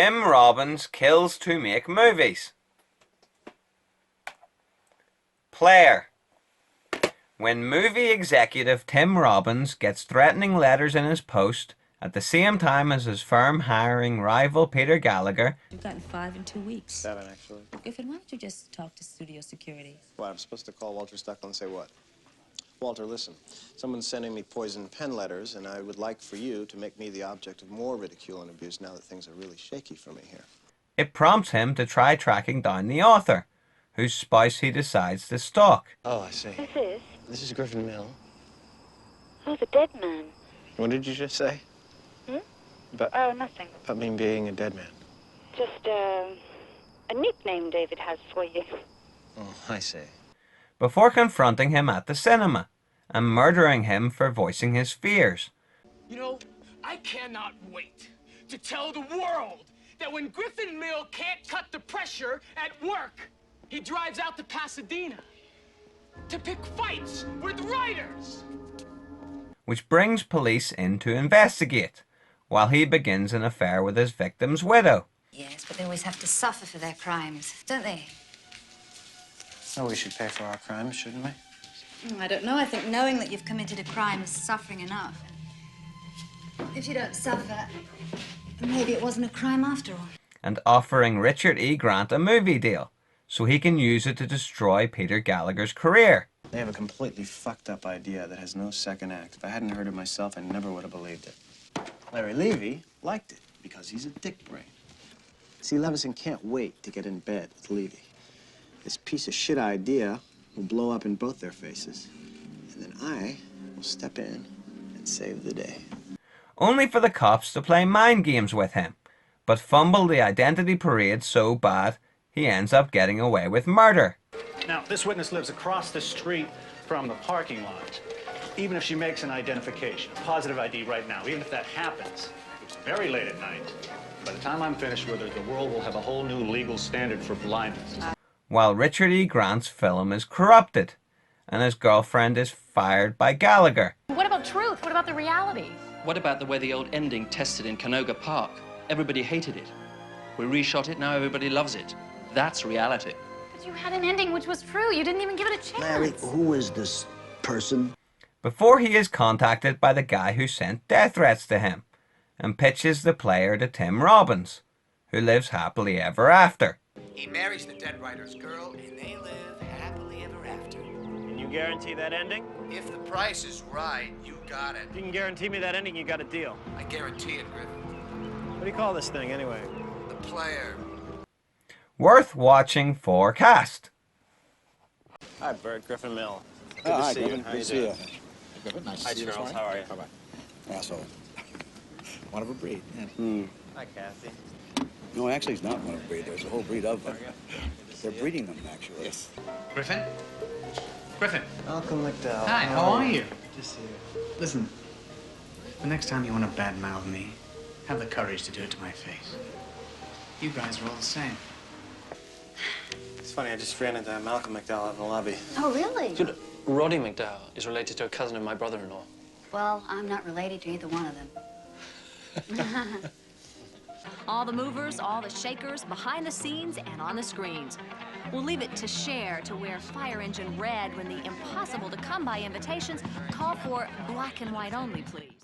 Tim Robbins kills to make movies. Player. When movie executive Tim Robbins gets threatening letters in his post at the same time as his firm hiring rival Peter Gallagher. You've gotten 5 in 2 weeks. 7, actually. Griffin, why don't you just talk to studio security? What, I'm supposed to call Walter Stuckland and say what? Walter, listen. Someone's sending me poisoned pen letters, and I would like for you to make me the object of more ridicule and abuse now that things are really shaky for me here. It prompts him to try tracking down the author, whose spouse he decides to stalk. Oh, I see. Who's this? This is Griffin Mill. Oh, the dead man. What did you just say? Oh, nothing. About me being a dead man. Just, a nickname David has for you. Oh, I see. Before confronting him at the cinema and murdering him for voicing his fears. You know, I cannot wait to tell the world that when Griffin Mill can't cut the pressure at work, he drives out to Pasadena to pick fights with writers. Which brings police in to investigate, while he begins an affair with his victim's widow. Yes, but they always have to suffer for their crimes, don't they? Oh, we should pay for our crimes, shouldn't we? I don't know. I think knowing that you've committed a crime is suffering enough. If you don't suffer, maybe it wasn't a crime after all. And offering Richard E. Grant a movie deal, so he can use it to destroy Peter Gallagher's career. They have a completely fucked up idea that has no second act. If I hadn't heard it myself, I never would have believed it. Larry Levy liked it because he's a dick brain. See, Levison can't wait to get in bed with Levy. This piece of shit idea will blow up in both their faces. And then I will step in and save the day. Only for the cops to play mind games with him, but fumble the identity parade so bad he ends up getting away with murder. Now, this witness lives across the street from the parking lot. Even if she makes an identification, a positive ID right now, even if that happens, it's very late at night. By the time I'm finished with her, the world will have a whole new legal standard for blindness. While Richard E. Grant's film is corrupted, and his girlfriend is fired by Gallagher. What about truth? What about the reality? What about the way the old ending tested in Canoga Park? Everybody hated it. We reshot it, now everybody loves it. That's reality. But you had an ending which was true. You didn't even give it a chance. Larry, who is this person? Before he is contacted by the guy who sent death threats to him, and pitches the player to Tim Robbins, who lives happily ever after. He marries the dead writer's girl, and they live happily ever after. Can you guarantee that ending? If the price is right, you got it. If you can guarantee me that ending, you got a deal. I guarantee it, Griffin. What do you call this thing, anyway? The player. Worth watching for cast. Hi, Bert. Griffin Mill. Good Oh, to hi, see you. Griffin. How Good you to see you. doing? Griffin, nice Hi, to see you. Charles. How are you? Bye-bye. Asshole. One of a breed. Yeah. Hi, Kathy. No, actually, it's not one of a breed. There's a whole breed of them. They're breeding them, actually. Yes. Griffin? Griffin. Malcolm McDowell. Hi, how are you? Just see you. Listen, the next time you want to badmouth me, have the courage to do it to my face. You guys are all the same. It's funny, I just ran into Malcolm McDowell out in the lobby. Oh, really? Dude, Roddy McDowell is related to a cousin of my brother-in-law. Well, I'm not related to either one of them. All the movers, all the shakers, behind the scenes and on the screens. We'll leave it to Cher to wear fire engine red when the impossible to come by invitations call for black and white only, please.